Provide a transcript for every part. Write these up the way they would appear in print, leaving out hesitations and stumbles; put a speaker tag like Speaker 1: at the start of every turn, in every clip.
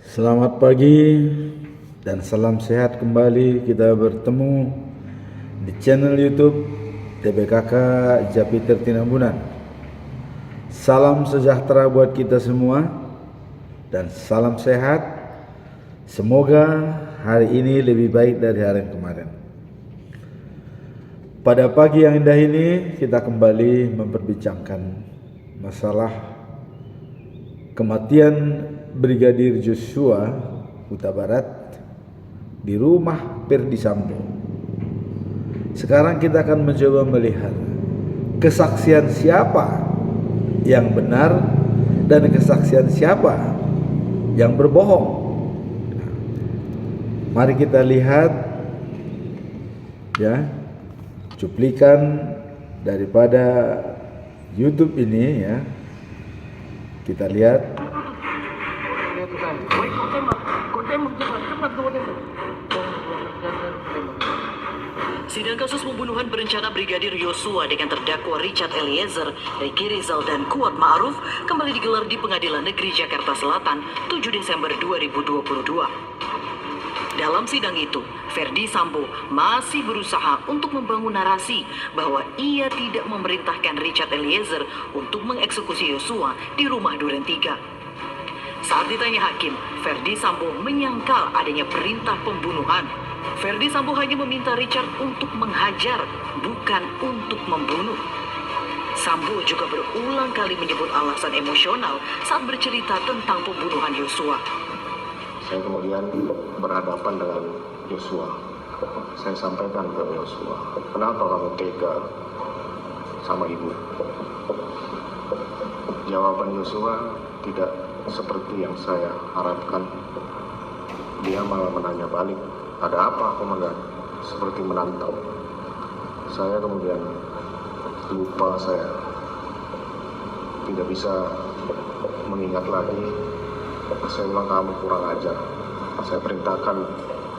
Speaker 1: Selamat pagi dan salam sehat kembali. Kita bertemu di channel YouTube TBKK Japiter Tinambunan. Salam sejahtera buat kita semua dan salam sehat. Semoga hari ini lebih baik dari hari yang kemarin. Pada pagi yang indah ini kita kembali memperbincangkan masalah kematian Brigadir Joshua Huta Barat di rumah Ferdy Sambo. Sekarang kita akan mencoba melihat kesaksian siapa yang benar dan kesaksian siapa yang berbohong. Mari kita lihat ya cuplikan daripada YouTube ini ya. Kita lihat.
Speaker 2: Sidang kasus pembunuhan berencana Brigadir Yosua dengan terdakwa Richard Eliezer, Ricky Rizal, dan Kuat Ma'ruf kembali digelar di Pengadilan Negeri Jakarta Selatan 7 Desember 2022. Dalam sidang itu, Ferdy Sambo masih berusaha untuk membangun narasi bahwa ia tidak memerintahkan Richard Eliezer untuk mengeksekusi Yosua di rumah Duren 3. Saat ditanya hakim, Ferdy Sambo menyangkal adanya perintah pembunuhan. Ferdy Sambo hanya meminta Richard untuk menghajar, bukan untuk membunuh. Sambo juga berulang kali menyebut alasan emosional saat bercerita tentang pembunuhan Yosua.
Speaker 3: Saya kemudian berhadapan dengan Yosua. Saya sampaikan ke Yosua, kenapa kamu tega sama ibu? Jawaban Yosua tidak seperti yang saya harapkan. Dia malah menanya balik, ada apa komandan? Seperti menantang. Saya kemudian lupa, saya tidak bisa mengingat lagi. Saya bilang, kamu kurang ajar. Saya perintahkan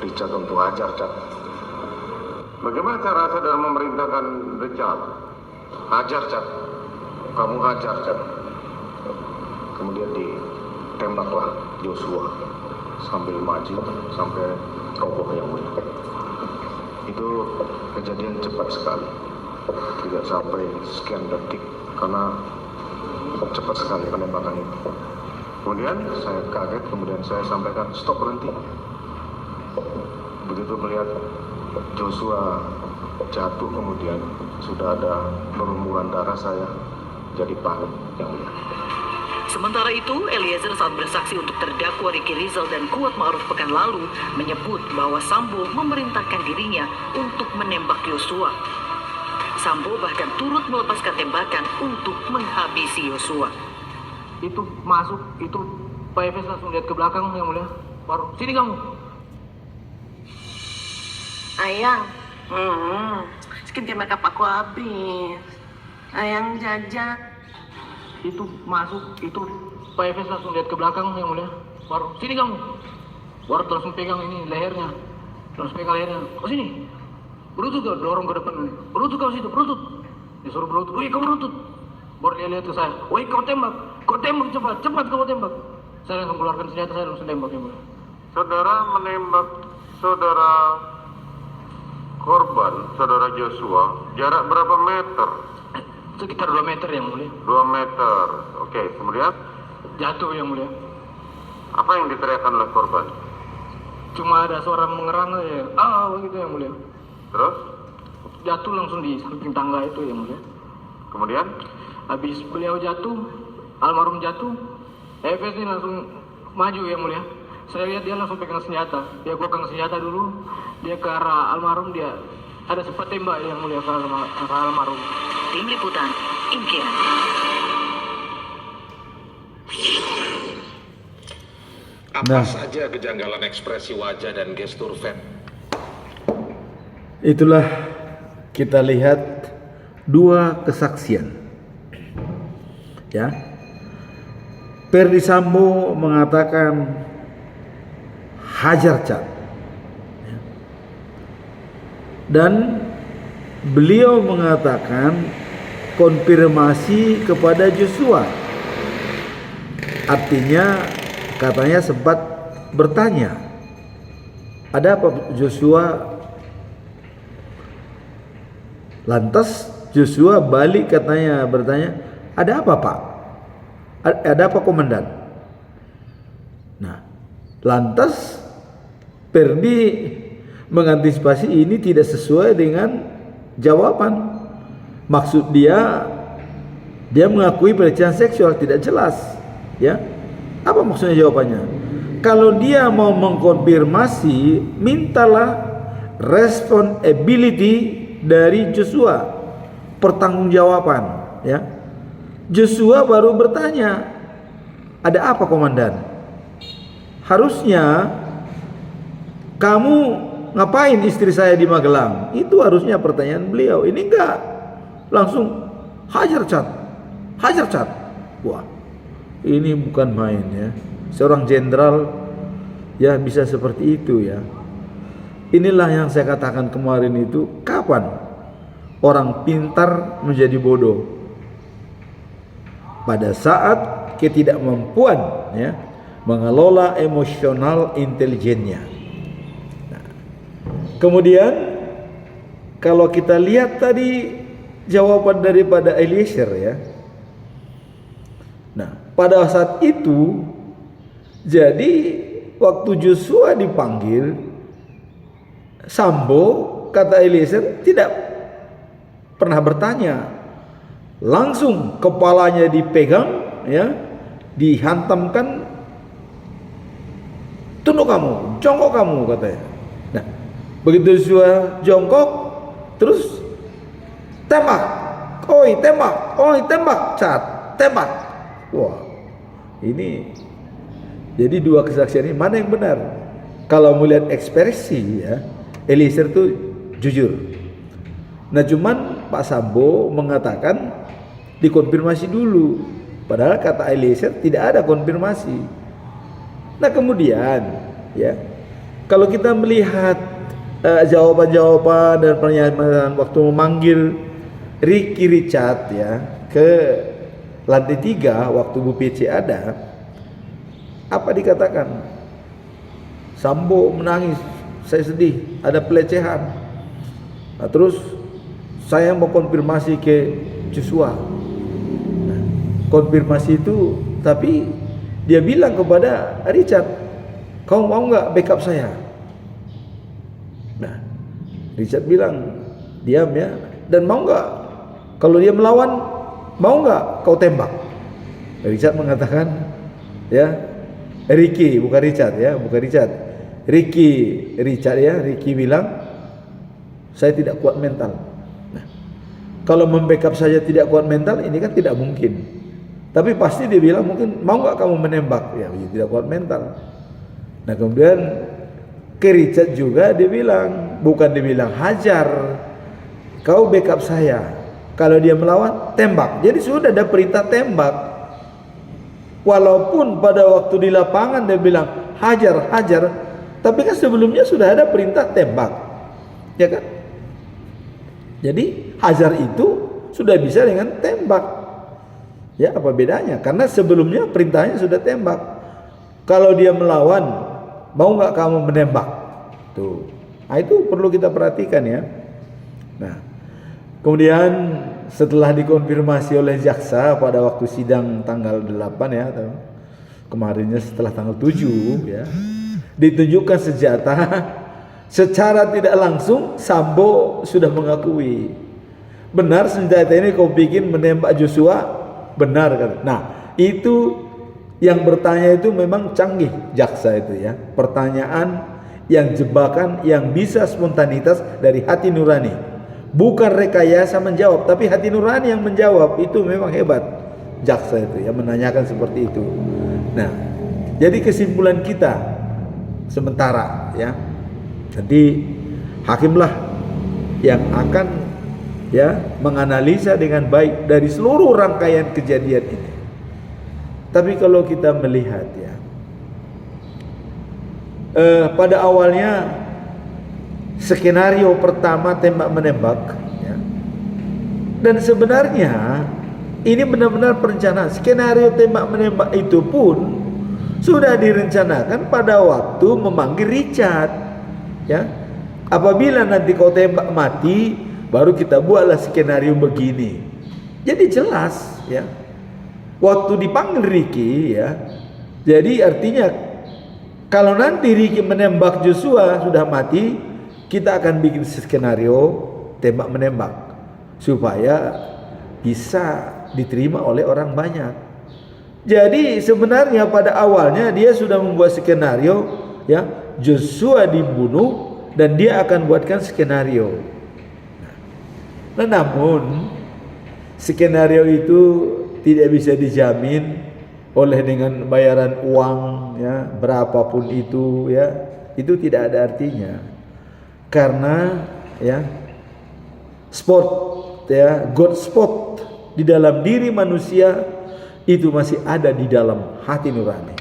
Speaker 3: Richard untuk ajar, Cak. Bagaimana cara saudara memerintahkan Richard? Hajar, Cak. Kamu hajar, Cak. Kemudian ditembaklah Joshua sambil maju sampai roboh yang mulia. Itu kejadian cepat sekali, tidak sampai sekian detik karena cepat sekali penembakan itu. Kemudian saya kaget, kemudian saya sampaikan stop, berhenti. Begitu melihat Joshua jatuh, kemudian sudah ada berlumuran darah, saya jadi panik yang mulia.
Speaker 2: Sementara itu, Eliezer saat bersaksi untuk terdakwa Ricky Rizal dan Kuat Ma'ruf pekan lalu menyebut bahwa Sambo memerintahkan dirinya untuk menembak Yosua. Sambo bahkan turut melepaskan tembakan untuk menghabisi Yosua.
Speaker 4: Itu masuk, itu Pak Efes langsung lihat ke belakang yang mulia. Baru, sini kamu.
Speaker 5: Ayang, skincare makeup aku habis. Ayang jajan.
Speaker 4: Itu masuk, itu Pak Efes langsung lihat ke belakang yang mulia. Baru, sini kamu. Baru langsung pegang ini lehernya. Langsung pegang lehernya. Oh sini. Berutut kau, dorong ke depan ini. Berutut kau situ, berutut. Disuruh berutut. Wih, kau berutut. Baru dia lihat ke saya. Wih, kau tembak cepat, cepat kau tembak. Saya langsung keluarkan senjata, saya langsung tembak yang mulia.
Speaker 3: Saudara menembak saudara korban, saudara Joshua, jarak berapa meter?
Speaker 4: Sekitar 2 meter yang mulia.
Speaker 3: 2 meter. Oke, kemudian
Speaker 4: Jatuh yang mulia.
Speaker 3: apa yang diteriakkan oleh korban?
Speaker 4: Cuma ada suara mengerang aja. Ah, begitu yang mulia.
Speaker 3: Terus?
Speaker 4: Jatuh langsung di samping tangga itu yang mulia.
Speaker 3: Kemudian?
Speaker 4: Habis beliau jatuh, almarhum jatuh, Efes ini langsung maju yang mulia. Saya lihat dia langsung pegang senjata. Dia pegang senjata dulu, dia ke arah almarhum, dia ada sempat tembak yang mulia ke arah almarhum.
Speaker 2: Tim Liputan, Inkiran.
Speaker 6: Apa saja kejanggalan ekspresi wajah dan gestur Fed?
Speaker 1: Itulah kita lihat dua kesaksian. Ya. Ferdy Sambo mengatakan hajar Cak. Dan beliau mengatakan konfirmasi kepada Joshua. Artinya katanya sempat bertanya, ada apa Joshua? Lantas Joshua balik katanya bertanya, ada apa Pak? Ada apa komandan? Nah, lantas Perdi mengantisipasi ini tidak sesuai dengan jawaban. Maksud dia mengakui pelecehan seksual, tidak jelas, ya. Apa maksudnya jawabannya? Kalau dia mau mengkonfirmasi, mintalah responsibility dari Joshua, pertanggungjawaban, ya. Joshua baru bertanya, ada apa komandan? Harusnya kamu ngapain istri saya di Magelang? Itu harusnya pertanyaan beliau. Ini enggak, langsung hajar cat. Wah, ini bukan main ya. Seorang jenderal ya bisa seperti itu ya. Inilah yang saya katakan kemarin itu, kapan orang pintar menjadi bodoh? Pada saat ketidakmampuan ya mengelola emosional intelijennya. Nah, kemudian kalau kita lihat tadi jawaban daripada Eliezer ya. Nah, pada saat itu jadi waktu Joshua dipanggil, Sambo, kata Eliezer, tidak pernah bertanya. Langsung kepalanya dipegang ya, dihantamkan, tunduk kamu, jongkok kamu katanya. Nah, begitu Joshua jongkok, terus tembak, oi tembak, cat, tembak. Wah, ini jadi dua kesaksian ini mana yang benar? Kalau melihat ekspresi ya, Eliezer itu jujur. Nah, cuman Pak Sambo mengatakan dikonfirmasi dulu, padahal kata Eliezer tidak ada konfirmasi. Nah, kemudian ya, kalau kita melihat jawaban-jawaban dan pernyataan waktu memanggil Ricky Richard ya ke lantai 3 waktu Bu PC ada, apa dikatakan? Sambo menangis, saya sedih, ada pelecehan. Nah, terus saya mau konfirmasi ke Joshua. Nah, konfirmasi itu, tapi dia bilang kepada Richard, kau mau nggak backup saya? Nah, Richard bilang, diam ya, dan mau nggak? Kalau dia melawan, mau nggak kau tembak? Richard mengatakan, ya, Ricky, bukan Richard ya, bukan Richard. Richard ya, Ricky bilang, saya tidak kuat mental. Nah, kalau membackup saja tidak kuat mental, ini kan tidak mungkin. Tapi pasti dia bilang mungkin, mau nggak kamu menembak? Ya, tidak kuat mental. Nah, kemudian ke Richard juga dia bilang, bukan dia bilang hajar, kau backup saya. Kalau dia melawan, tembak. Jadi sudah ada perintah tembak. Walaupun pada waktu di lapangan dia bilang hajar, tapi kan sebelumnya sudah ada perintah tembak, ya kan? Jadi hajar itu sudah bisa dengan tembak. Ya, apa bedanya? Karena sebelumnya perintahnya sudah tembak. Kalau dia melawan, mau nggak kamu menembak? Tuh. Nah, itu perlu kita perhatikan ya. Nah, kemudian setelah dikonfirmasi oleh jaksa pada waktu sidang tanggal 8 ya, atau kemarinnya setelah tanggal 7 ya, ditunjukkan senjata. Secara tidak langsung Sambo sudah mengakui, benar senjata ini kau bikin menembak Joshua, benar kan? Nah, itu yang bertanya itu memang canggih jaksa itu ya. Pertanyaan yang jebakan, yang bisa spontanitas dari hati nurani, bukan rekayasa menjawab, tapi hati nurani yang menjawab. Itu memang hebat jaksa itu ya, menanyakan seperti itu. Nah, jadi kesimpulan kita sementara ya, nanti hakimlah yang akan ya menganalisa dengan baik dari seluruh rangkaian kejadian ini. Tapi kalau kita melihat ya, pada awalnya skenario pertama tembak menembak ya, dan sebenarnya ini benar-benar perencanaan. Skenario tembak menembak itu pun sudah direncanakan pada waktu memanggil Richard, ya. Apabila nanti kau tembak mati, baru kita buatlah skenario begini. Jadi jelas, ya. Waktu dipanggil Ricky, ya. Jadi artinya kalau nanti Ricky menembak Joshua sudah mati, kita akan bikin skenario tembak menembak supaya bisa diterima oleh orang banyak. Jadi sebenarnya pada awalnya dia sudah membuat skenario, ya, Joshua dibunuh dan dia akan buatkan skenario. Nah, namun skenario itu tidak bisa dijamin oleh dengan bayaran uang, ya, berapapun itu, ya, itu tidak ada artinya. Karena, ya, spot, ya, God spot di dalam diri manusia itu masih ada di dalam hati nurani.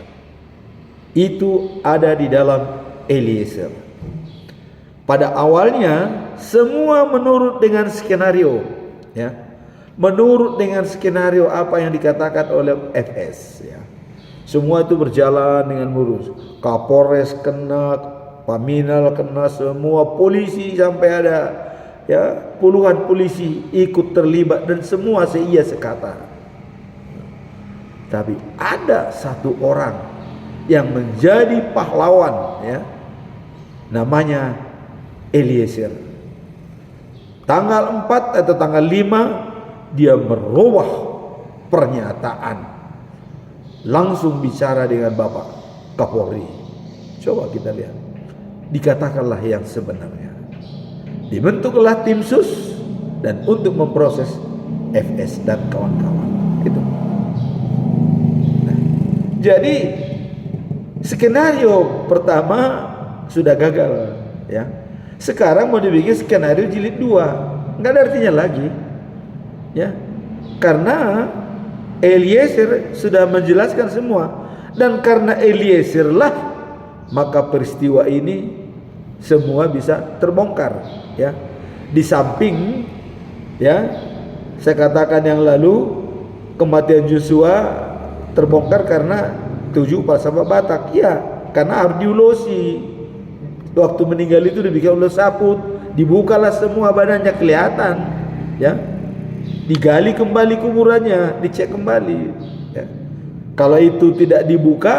Speaker 1: Itu ada di dalam Eliezer. Pada awalnya semua menurut dengan skenario, ya, menurut dengan skenario apa yang dikatakan oleh FS, ya. Semua itu berjalan dengan mulus. Kapolres kena, Paminal kena, semua polisi sampai ada, ya, puluhan polisi ikut terlibat dan semua seia sekata. Tapi ada satu orang yang menjadi pahlawan, ya, namanya Eliezer. Tanggal 4 atau tanggal 5 dia merubah pernyataan, langsung bicara dengan Bapak Kapolri. Coba kita lihat, dikatakanlah yang sebenarnya. Dibentuklah tim sus dan untuk memproses FS dan kawan-kawan. Itu. Nah, jadi skenario pertama sudah gagal, ya. Sekarang mau dibikin skenario jilid 2, nggak ada artinya lagi, ya, karena Eliezer sudah menjelaskan semua, dan karena Eliezer lah maka peristiwa ini semua bisa terbongkar, ya. Di samping, ya, saya katakan yang lalu kematian Joshua terbongkar karena 7 falsafah Batak, ya, karena harus diulosi. Waktu meninggal itu dibikin ulos saput, dibukalah semua badannya kelihatan, ya, digali kembali kuburannya, dicek kembali, ya. Kalau itu tidak dibuka,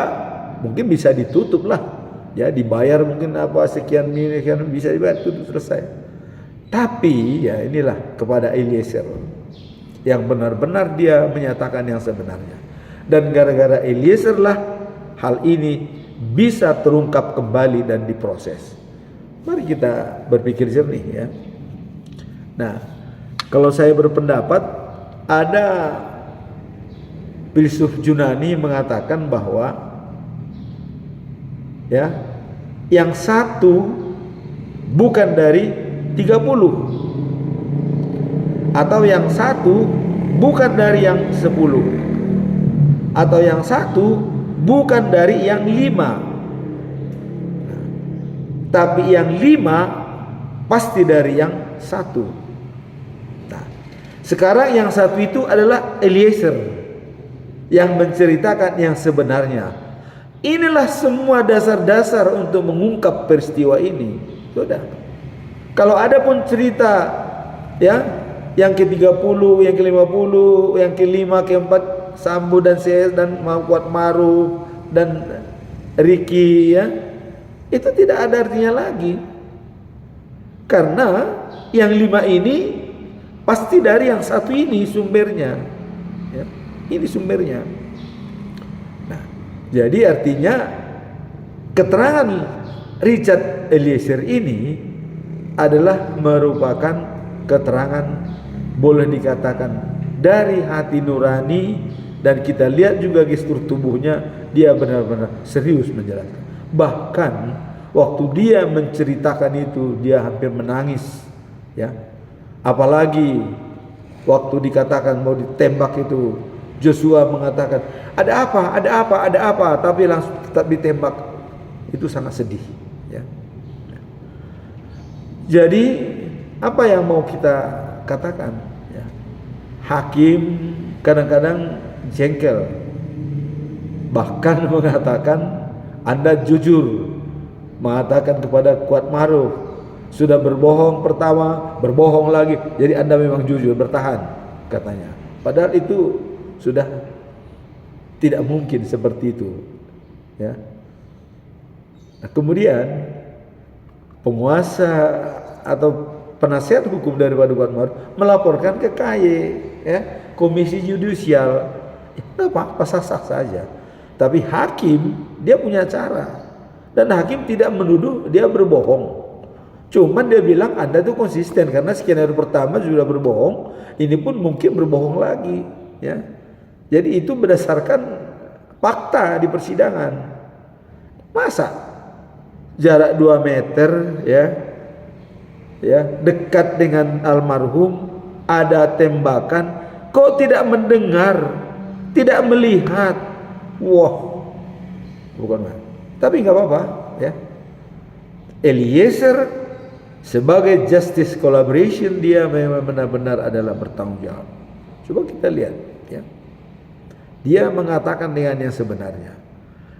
Speaker 1: mungkin bisa ditutup lah, ya, dibayar mungkin apa sekian miliar bisa dibayar, tutup selesai. Tapi ya inilah kepada Eliezer yang benar-benar dia menyatakan yang sebenarnya, dan gara-gara Eliezer lah hal ini bisa terungkap kembali dan diproses. Mari kita berpikir jernih, ya. Nah, kalau saya berpendapat, ada filsuf Yunani mengatakan bahwa, ya, yang satu bukan dari 30, atau yang satu bukan dari yang 10, atau yang satu bukan dari yang 5, tapi yang 5 pasti dari yang 1. Nah, sekarang yang 1 itu adalah Eliezer yang menceritakan yang sebenarnya. Inilah semua dasar-dasar untuk mengungkap peristiwa ini. Sudah. Kalau ada pun cerita, ya, yang ke-30, yang ke-50, yang ke-5, ke-4, Sambo dan CS dan Kuat Maruf dan Ricky, ya, itu tidak ada artinya lagi, karena yang 5 ini pasti dari yang 1 ini sumbernya, ya, ini sumbernya. Nah, jadi artinya keterangan Richard Eliezer ini adalah merupakan keterangan boleh dikatakan dari hati nurani, dan kita lihat juga gestur tubuhnya, dia benar-benar serius menjelaskan. Bahkan waktu dia menceritakan itu dia hampir menangis, ya. Apalagi waktu dikatakan mau ditembak itu, Joshua mengatakan ada apa, tapi langsung tetap ditembak. Itu sangat sedih, ya. Jadi apa yang mau kita katakan, ya? Hakim kadang-kadang jengkel bahkan mengatakan Anda jujur mengatakan kepada Kuat Ma'ruf sudah berbohong pertama, berbohong lagi, jadi Anda memang jujur, bertahan katanya. Padahal itu sudah tidak mungkin seperti itu, ya. Nah, kemudian penguasa atau penasihat hukum daripada Kuat Ma'ruf melaporkan ke KY, ya, Komisi Yudisial. Tidak apa-apa, sah-sah saja. Tapi hakim dia punya cara, dan hakim tidak menuduh dia berbohong. Cuman dia bilang Anda tuh konsisten karena skenario pertama sudah berbohong, ini pun mungkin berbohong lagi, ya. Jadi itu berdasarkan fakta di persidangan. Masa jarak 2 meter, ya, dekat dengan almarhum, ada tembakan, kok tidak mendengar, tidak melihat? Wah, bukan main. Tapi nggak apa-apa, ya. Eliezer sebagai justice collaboration dia memang benar-benar adalah bertanggung jawab. Coba kita lihat, ya. Dia mengatakan dengan yang sebenarnya,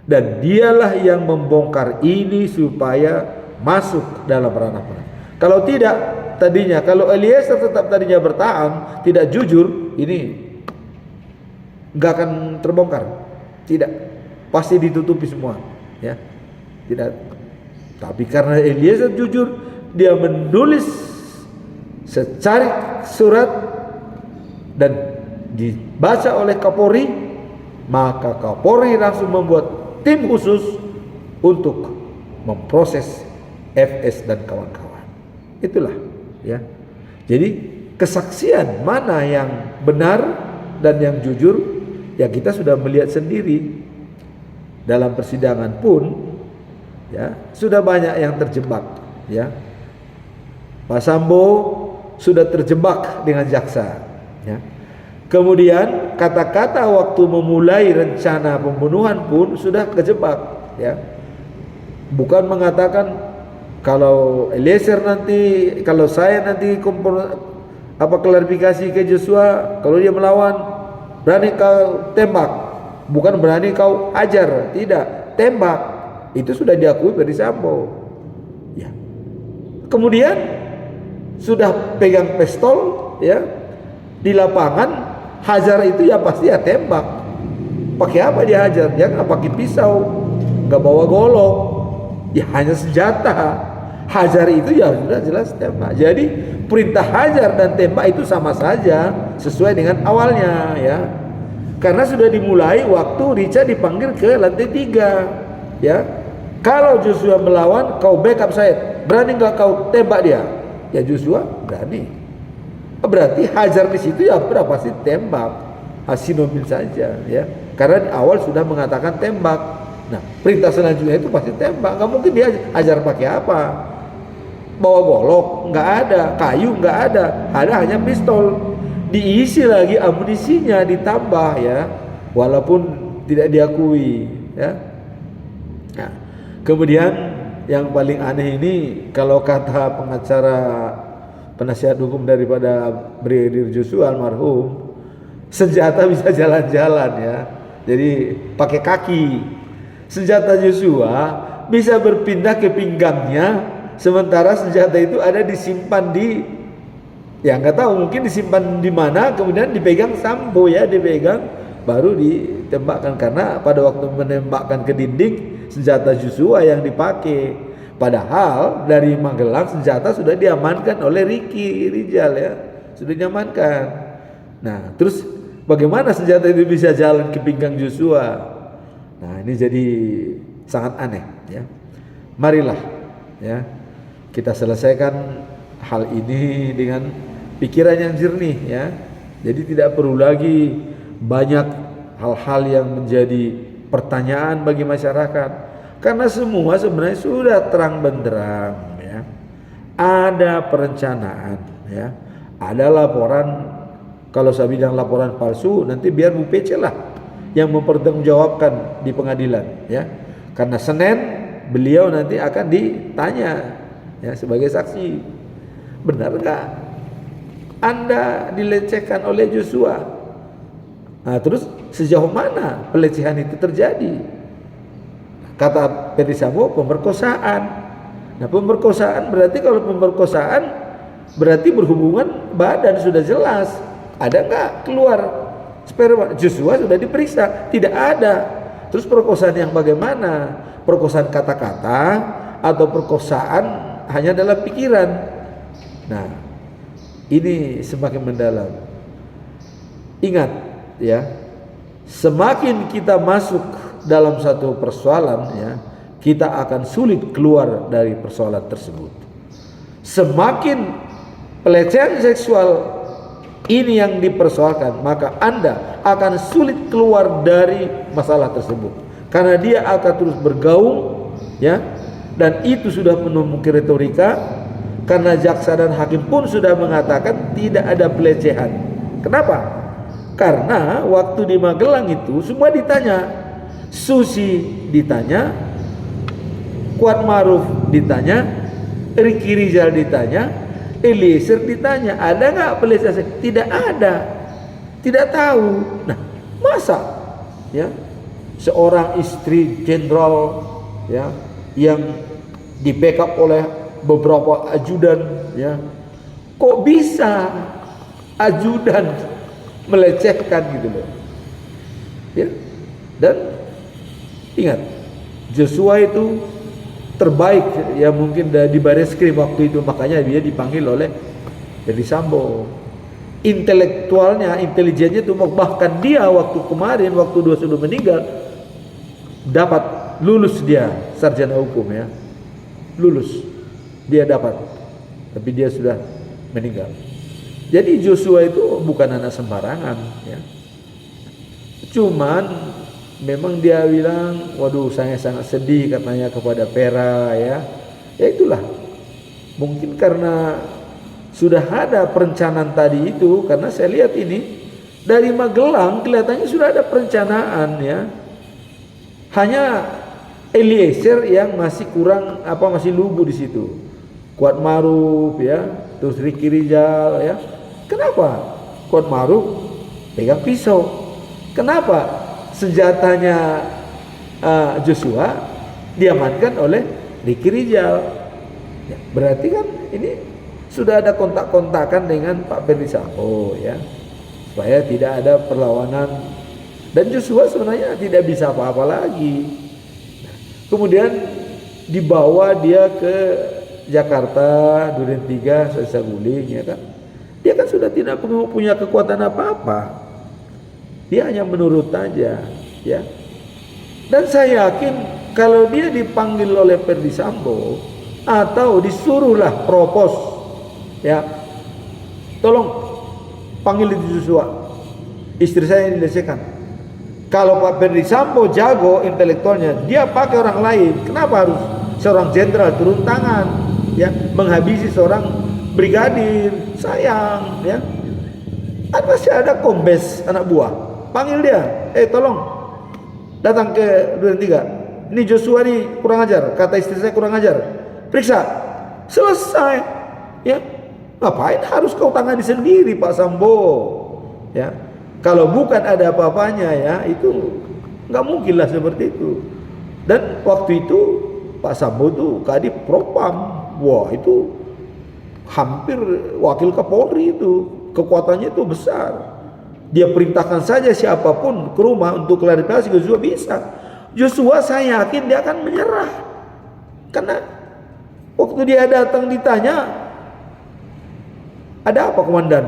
Speaker 1: dan dialah yang membongkar ini supaya masuk dalam ranah perang. Kalau tidak, tadinya kalau Eliezer tetap tadinya bertahan, tidak jujur, ini nggak akan terbongkar. Tidak, pasti ditutupi semua, ya. Tidak. Tapi karena Eliezer jujur, dia menulis secarik surat dan dibaca oleh Kapolri, maka Kapolri langsung membuat tim khusus untuk memproses FS dan kawan-kawan. Itulah, ya. Jadi kesaksian mana yang benar dan yang jujur, ya kita sudah melihat sendiri dalam persidangan pun, ya, sudah banyak yang terjebak, ya. Pak Sambo sudah terjebak dengan jaksa, ya. Kemudian kata-kata waktu memulai rencana pembunuhan pun sudah kejebak, ya. Bukan mengatakan kalau Eliezer nanti, kalau saya nanti klarifikasi ke Joshua, kalau dia melawan berani kau tembak, bukan berani kau ajar, tidak, tembak. Itu sudah diakui Ferdy Sambo, ya. Kemudian sudah pegang pistol, ya, di lapangan, hajar itu ya pasti ya tembak. Pakai apa dia hajar? Dia nggak pakai pisau, nggak bawa golok, ya hanya senjata. Hajar itu ya sudah jelas tembak. Jadi perintah hajar dan tembak itu sama saja, sesuai dengan awalnya, ya. Karena sudah dimulai waktu Richard dipanggil ke lantai 3, ya. Kalau Joshua melawan, kau backup saya. Berani nggak kau tembak dia? Ya Joshua berani. Berarti hajar di situ ya berapa sih tembak? Sinonim saja, ya. Karena di awal sudah mengatakan tembak. Nah, perintah selanjutnya itu pasti tembak. Nggak mungkin dia hajar pakai apa? Bawa golok nggak ada, kayu nggak ada hanya pistol. Diisi lagi amunisinya ditambah, ya, walaupun tidak diakui, ya. Nah, kemudian yang paling aneh ini, kalau kata pengacara penasihat hukum daripada Brigadir Joshua almarhum, senjata bisa jalan-jalan, ya. Jadi pakai kaki. Senjata Joshua bisa berpindah ke pinggangnya, sementara senjata itu ada disimpan di, ya nggak tahu, mungkin disimpan di mana, kemudian dipegang Sambo, ya, dipegang baru ditembakkan. Karena pada waktu menembakkan ke dinding, senjata Joshua yang dipakai. Padahal dari Magelang senjata sudah diamankan oleh Ricky Rijal, ya, sudah diamankan. Nah, terus bagaimana senjata itu bisa jalan ke pinggang Joshua? Nah, ini jadi sangat aneh, ya. Marilah, ya, kita selesaikan hal ini dengan pikiran yang jernih, ya. Jadi tidak perlu lagi banyak hal-hal yang menjadi pertanyaan bagi masyarakat, karena semua sebenarnya sudah terang benderang, ya. Ada perencanaan, ya. Ada laporan, kalau saya bilang laporan palsu, nanti biar Bu PC lah yang mempertanggungjawabkan di pengadilan, ya. Karena Senin beliau nanti akan ditanya, ya, sebagai saksi. Benar nggak Anda dilecehkan oleh Joshua? Nah, terus sejauh mana pelecehan itu terjadi. Kata Ferdy Sambo, pemerkosaan. Nah, pemerkosaan berarti kalau pemerkosaan berarti berhubungan badan sudah jelas. Ada nggak keluar sperma? Joshua sudah diperiksa, tidak ada. Terus perkosaan yang bagaimana? Perkosaan kata-kata atau perkosaan hanya dalam pikiran? Nah, ini semakin mendalam. Ingat ya, semakin kita masuk dalam satu persoalan ya, kita akan sulit keluar dari persoalan tersebut. Semakin pelecehan seksual ini yang dipersoalkan, maka Anda akan sulit keluar dari masalah tersebut, karena dia akan terus bergaung ya, dan itu sudah menemukan retorika, karena jaksa dan hakim pun sudah mengatakan tidak ada pelecehan. Kenapa? Karena waktu di Magelang itu semua ditanya, Susi ditanya, Kuat Ma'ruf ditanya, Ricky Rizal ditanya, Eliezer ditanya, ada nggak pelecehan? Tidak ada, tidak tahu. Nah, masa ya seorang istri jenderal ya yang di backup oleh beberapa ajudan ya, kok bisa ajudan melecehkan gitu loh ya. Dan ingat, Joshua itu terbaik ya mungkin di Bareskrim waktu itu, makanya dia dipanggil oleh Ferdy Sambo. Intelektualnya, intelijennya itu, bahkan dia waktu kemarin waktu dia sudah meninggal dapat lulus, dia sarjana hukum ya, lulus dia dapat, tapi dia sudah meninggal. Jadi Joshua itu bukan anak sembarangan ya. Cuman memang dia bilang, waduh saya sangat sedih katanya kepada Pera ya. Ya itulah, mungkin karena sudah ada perencanaan tadi itu, karena saya lihat ini dari Magelang kelihatannya sudah ada perencanaan ya. Hanya Eliezer yang masih kurang masih lugu di situ. Kuat Ma'ruf ya, terus Ricky Rizal ya. Kenapa? Kuat Ma'ruf pegang pisau. Kenapa? Senjatanya Joshua diamankan oleh Ricky Rizal ya, berarti kan ini sudah ada kontak-kontakan dengan Pak Ferdy Sambo ya, supaya tidak ada perlawanan, dan Joshua sebenarnya tidak bisa apa-apa lagi. Nah, kemudian dibawa dia ke Jakarta, Duren 3, Saguling ya kan, dia kan sudah tidak punya kekuatan apa-apa. Dia hanya menurut saja ya. Dan saya yakin kalau dia dipanggil oleh Ferdy Sambo atau disuruhlah propos ya, tolong panggil itu Joshua, istri saya dilecehkan. Kalau Pak Ferdy Sambo jago intelektualnya, dia pakai orang lain. Kenapa harus seorang jenderal turun tangan ya menghabisi seorang brigadir? Sayang ya. Masih ada kombes anak buah, panggil dia, tolong datang ke Duren 3. Ini Joshua nih kurang ajar, kata istri saya kurang ajar. Periksa, selesai. Ya, ngapain harus kau tangani sendiri Pak Sambo? Ya, kalau bukan ada apa-apanya ya, itu nggak mungkin lah seperti itu. Dan waktu itu Pak Sambo tuh Kadif Propam, wah itu hampir wakil Kapolri itu, kekuatannya itu besar. Dia perintahkan saja siapapun ke rumah untuk klarifikasi, Joshua bisa. Joshua saya yakin dia akan menyerah. Karena waktu dia datang ditanya, ada apa komandan?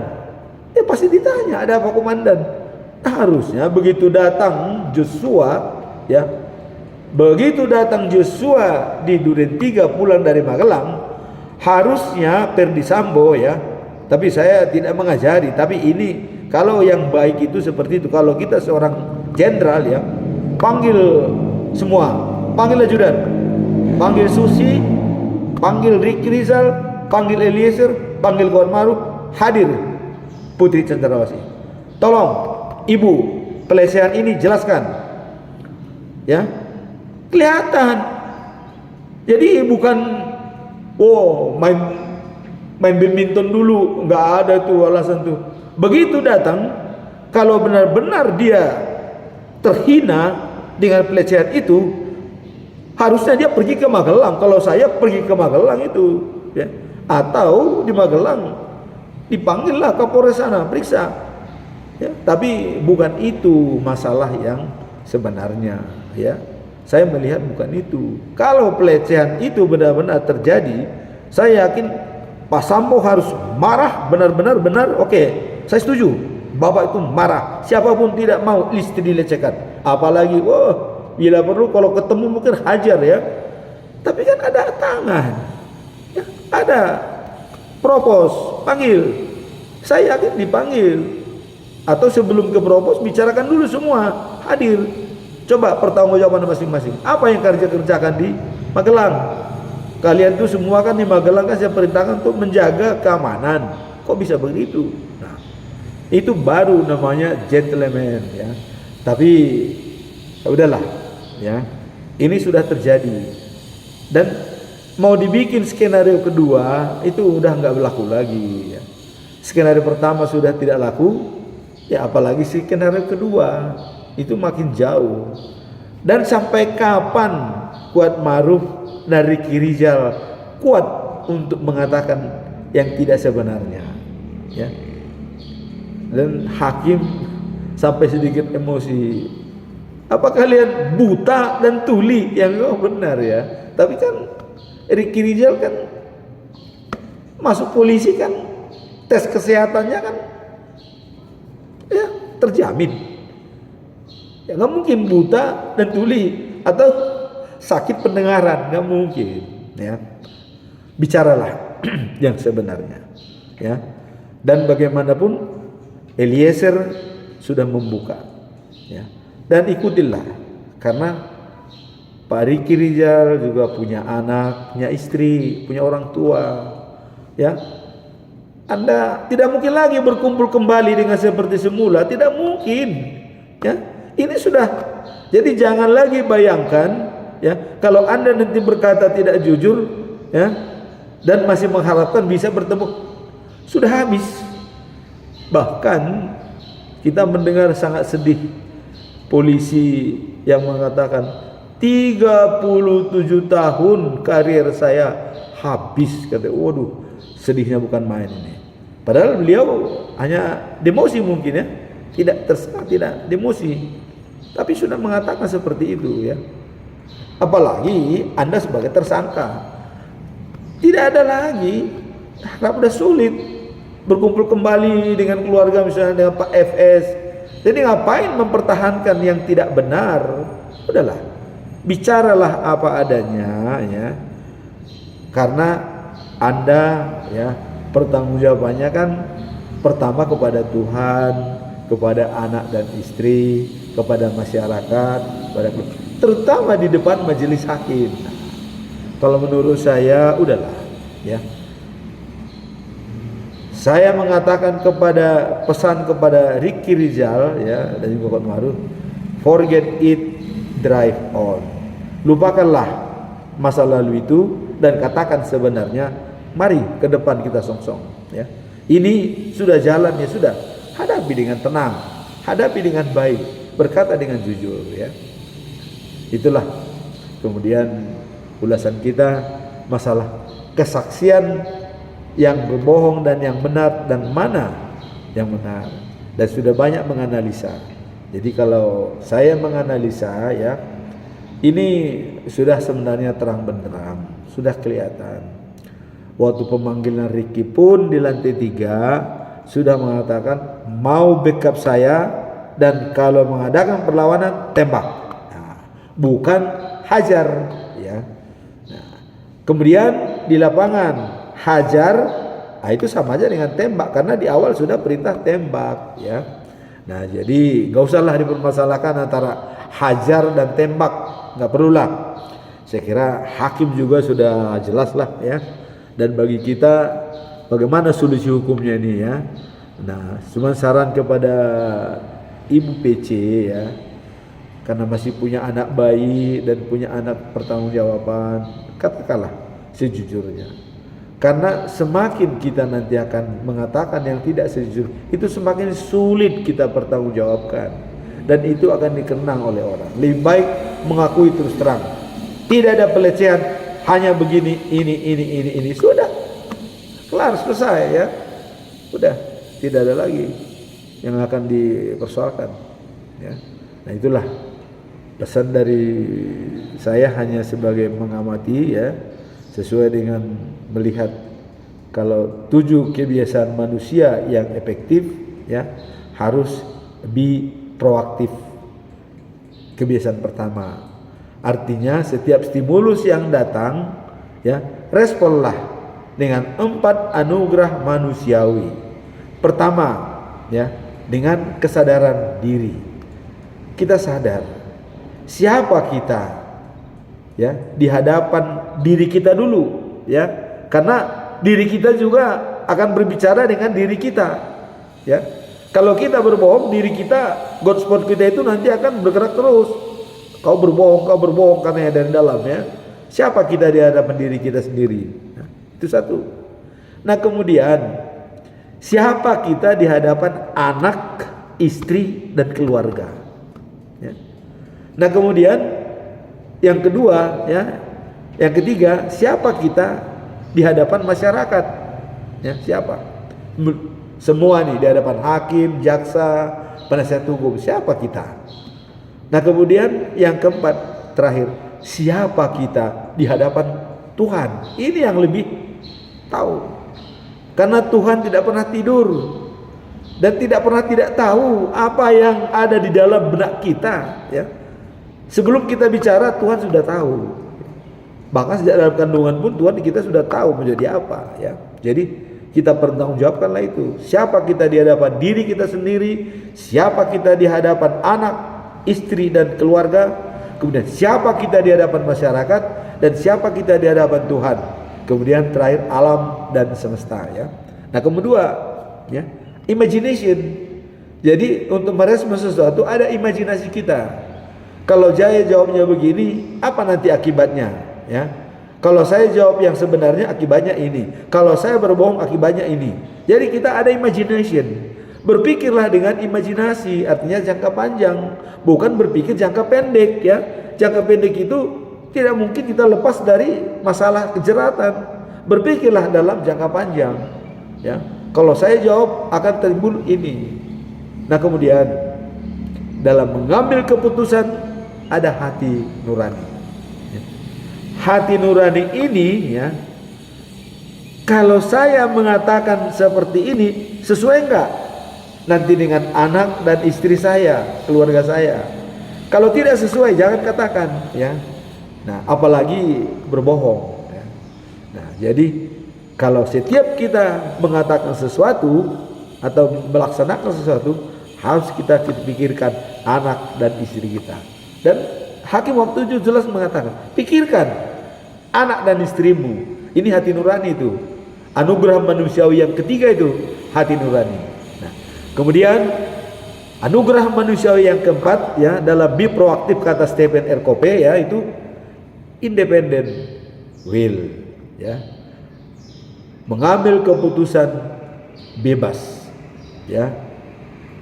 Speaker 1: Ya pasti ditanya, ada apa komandan? Nah, harusnya begitu datang Joshua ya, begitu datang Joshua di Duren 3 pulang dari Magelang, harusnya Ferdy Sambo ya, tapi saya tidak mengajari, tapi ini kalau yang baik itu seperti itu. Kalau kita seorang jenderal ya, panggil semua, panggil ajudan, panggil Susi, panggil Ricky Rizal, panggil Eliezer, panggil Kuat Ma'ruf, hadir Putri Cendrawasih. Tolong ibu, pelecehan ini jelaskan. Ya, kelihatan. Jadi bukan main badminton dulu, nggak ada tuh alasan tuh. Begitu datang, kalau benar-benar dia terhina dengan pelecehan itu, harusnya dia pergi ke Magelang. Kalau saya pergi ke Magelang itu, ya, atau di Magelang dipanggillah Kapolres sana, periksa. Ya, tapi bukan itu masalah yang sebenarnya. Ya, saya melihat bukan itu. Kalau pelecehan itu benar-benar terjadi, saya yakin Pak Sambo harus marah, benar-benar. Oke, saya setuju. Bapak itu marah. Siapapun tidak mau istri dilecehkan. Apalagi, bila perlu kalau ketemu mungkin hajar ya. Tapi kan ada tangan, ya, ada propos, panggil. Saya yakin dipanggil. Atau sebelum ke propos bicarakan dulu semua, hadir. Coba pertanggungjawaban masing-masing. Apa yang kerjakan di Magelang? Kalian tuh semua kan di Magelang kan saya perintahkan untuk menjaga keamanan. Kok bisa begitu? Nah, itu baru namanya gentleman ya. Tapi ya udahlah ya. Ini sudah terjadi. Dan mau dibikin skenario kedua itu udah nggak berlaku lagi ya. Skenario pertama sudah tidak laku, ya apalagi skenario kedua itu makin jauh. Dan sampai kapan Kuat Ma'ruf dan Ricky Rizal kuat untuk mengatakan yang tidak sebenarnya ya. Dan hakim sampai sedikit emosi. Apa kalian buta dan tuli? Yang benar ya. Tapi kan Ricky Rizal kan masuk polisi kan tes kesehatannya kan ya terjamin. Ya nggak mungkin buta dan tuli atau sakit pendengaran, nggak mungkin ya. Bicaralah yang sebenarnya ya. Dan bagaimanapun Eliezer sudah membuka ya. Dan ikutilah karena Pak Ricky Rizal juga punya anak, punya istri, punya orang tua ya. Anda tidak mungkin lagi berkumpul kembali dengan seperti semula, tidak mungkin ya. Ini sudah, jadi jangan lagi bayangkan ya, kalau Anda nanti berkata tidak jujur ya, dan masih mengharapkan bisa bertemu, sudah habis. Bahkan kita mendengar sangat sedih polisi yang mengatakan 37 tahun karir saya habis, kata. Waduh, sedihnya bukan main ini. Padahal beliau hanya demosi mungkin ya, tidak terserah, tidak demosi, tapi sudah mengatakan seperti itu ya. Apalagi Anda sebagai tersangka, tidak ada lagi, sudah sulit berkumpul kembali dengan keluarga, misalnya dengan Pak FS. Jadi ngapain mempertahankan yang tidak benar? Udahlah, bicaralah apa adanya ya. Karena Anda ya, pertanggungjawabannya kan pertama kepada Tuhan, kepada anak dan istri, kepada masyarakat, kepada terutama di depan majelis hakim. Kalau menurut saya udahlah ya. Saya mengatakan pesan kepada Ricky Rizal ya, dan juga Kuat Ma'ruf, forget it, drive on. Lupakanlah masa lalu itu dan katakan sebenarnya, mari ke depan kita song-song ya. Ini sudah jalan ya, sudah. Hadapi dengan tenang, hadapi dengan baik, berkata dengan jujur ya. Itulah kemudian ulasan kita masalah kesaksian yang berbohong dan yang benar, dan mana yang benar. Dan sudah banyak menganalisa. Jadi kalau saya menganalisa ya, ini sudah sebenarnya terang benderang, sudah kelihatan. Waktu pemanggilan Ricky pun di lantai 3 sudah mengatakan mau backup saya, dan kalau mengadakan perlawanan tembak, nah, bukan hajar ya. Nah, kemudian di lapangan hajar, nah itu sama aja dengan tembak karena di awal sudah perintah tembak ya. Nah jadi nggak usahlah dipermasalahkan antara hajar dan tembak, nggak perlulah. Saya kira hakim juga sudah jelas lah ya. Dan bagi kita bagaimana solusi hukumnya ini ya. Nah cuma saran kepada Ibu PC ya, karena masih punya anak bayi dan punya anak pertanggungjawaban, katakanlah sejujurnya. Karena semakin kita nanti akan mengatakan yang tidak sejujur, itu semakin sulit kita pertanggungjawabkan. dan itu akan dikenang oleh orang. Lebih baik mengakui terus terang. Tidak ada pelecehan, hanya begini, ini. Sudah. Kelar, selesai ya. Sudah, tidak ada lagi yang akan dipersoalkan ya. Nah, itulah pesan dari saya, hanya sebagai mengamati ya, sesuai dengan melihat kalau 7 kebiasaan manusia yang efektif ya, harus be proaktif. Kebiasaan pertama, artinya setiap stimulus yang datang ya, responlah dengan 4 anugerah manusiawi. Pertama ya, dengan kesadaran diri. Kita sadar siapa kita ya, di hadapan diri kita dulu ya, karena diri kita juga akan berbicara dengan diri kita ya. Kalau kita berbohong, diri kita, God spot kita itu nanti akan bergerak terus. Kau berbohong karena dari dalam ya. Siapa kita di hadapan diri kita sendiri? Nah, itu satu. Nah, kemudian siapa kita di hadapan anak, istri, dan keluarga ya. Nah, kemudian yang kedua ya, yang ketiga, siapa kita di hadapan masyarakat ya, siapa? Semua nih, di hadapan hakim, jaksa, penasihat hukum, siapa kita? Nah, kemudian yang keempat, terakhir, siapa kita di hadapan Tuhan? Ini yang lebih tahu. Karena Tuhan tidak pernah tidur dan tidak pernah tidak tahu apa yang ada di dalam benak kita ya. Sebelum kita bicara, Tuhan sudah tahu. Bahkan sejak dalam kandungan pun Tuhan kita sudah tahu menjadi apa ya. Jadi kita pertanggungjawabkanlah itu. Siapa kita di hadapan diri kita sendiri, siapa kita di hadapan anak, istri, dan keluarga, kemudian siapa kita di hadapan masyarakat, dan siapa kita di hadapan Tuhan. Kemudian terakhir alam dan semesta ya. Nah, kedua ya, imagination. Jadi untuk merespon sesuatu ada imajinasi kita. Kalau saya jawabnya begini, apa nanti akibatnya ya? Kalau saya jawab yang sebenarnya, akibatnya ini. Kalau saya berbohong, akibatnya ini. Jadi kita ada imagination. Berpikirlah dengan imajinasi, artinya jangka panjang, bukan berpikir jangka pendek ya. Jangka pendek itu tidak mungkin kita lepas dari masalah kejeratan. Berpikirlah dalam jangka panjang ya. Kalau saya jawab, akan timbul ini. Nah, kemudian dalam mengambil keputusan ada hati nurani. Hati nurani ini ya, kalau saya mengatakan seperti ini, sesuai enggak nanti dengan anak dan istri saya, keluarga saya? Kalau tidak sesuai, jangan katakan ya. Nah, apalagi berbohong ya. Nah, jadi kalau setiap kita mengatakan sesuatu atau melaksanakan sesuatu, harus kita pikirkan anak dan istri kita. Dan Hakim waktu itu jelas mengatakan, pikirkan anak dan istrimu. Ini hati nurani itu. Anugerah manusiawi yang ketiga itu hati nurani. Nah, kemudian anugerah manusiawi yang keempat ya, dalam be proaktif kata Stephen R. Covey ya, itu independent will ya. Mengambil keputusan bebas ya.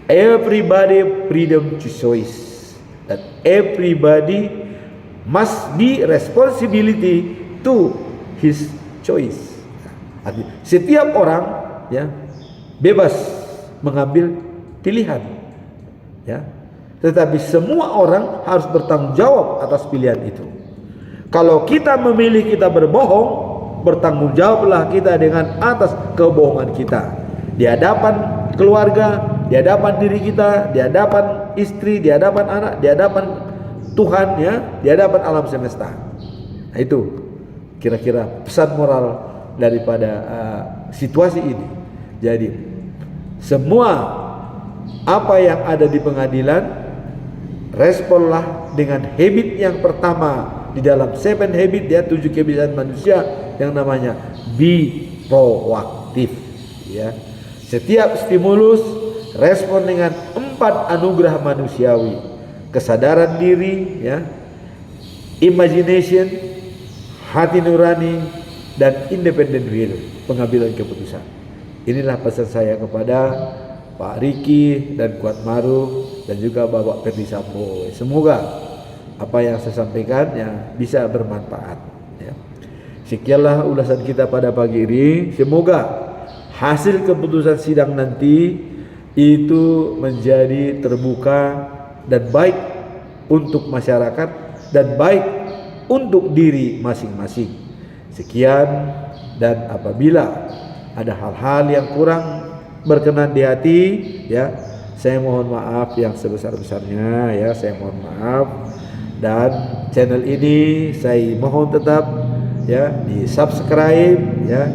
Speaker 1: Everybody freedom to choice. That everybody must be responsibility to his choice. Artinya, setiap orang ya bebas mengambil pilihan ya. Tetapi semua orang harus bertanggung jawab atas pilihan itu. Kalau kita memilih kita berbohong, bertanggung jawablah kita dengan atas kebohongan kita. Di hadapan keluarga, di hadapan diri kita, di hadapan istri, di hadapan anak, di hadapan Tuhan ya, di hadapan alam semesta. Nah, itu kira-kira pesan moral daripada situasi ini. Jadi semua apa yang ada di pengadilan, responlah dengan habit yang pertama di dalam 7 habit ya, 7 kebiasaan manusia, yang namanya be proaktif ya. Setiap stimulus respon dengan 4 anugerah manusiawi: kesadaran diri ya, imagination, hati nurani, dan independent will, pengambilan keputusan. Inilah pesan saya kepada Pak Riki dan Kuat Maruf dan juga Bapak Ferdi Sambo. Semoga apa yang saya sampaikan ya bisa bermanfaat ya. Sekianlah ulasan kita pada pagi ini. Semoga hasil keputusan sidang nanti itu menjadi terbuka dan baik untuk masyarakat dan baik untuk diri masing-masing. Sekian, dan apabila ada hal-hal yang kurang berkenan di hati ya, saya mohon maaf yang sebesar-besarnya ya, saya mohon maaf. Dan channel ini saya mohon tetap ya di-subscribe ya,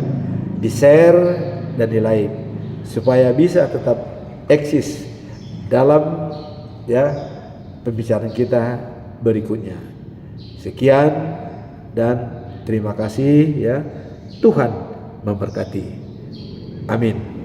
Speaker 1: di-share dan di-like supaya bisa tetap eksis dalam ya pembicaraan kita berikutnya. Sekian dan terima kasih ya. Tuhan memberkati. Amin.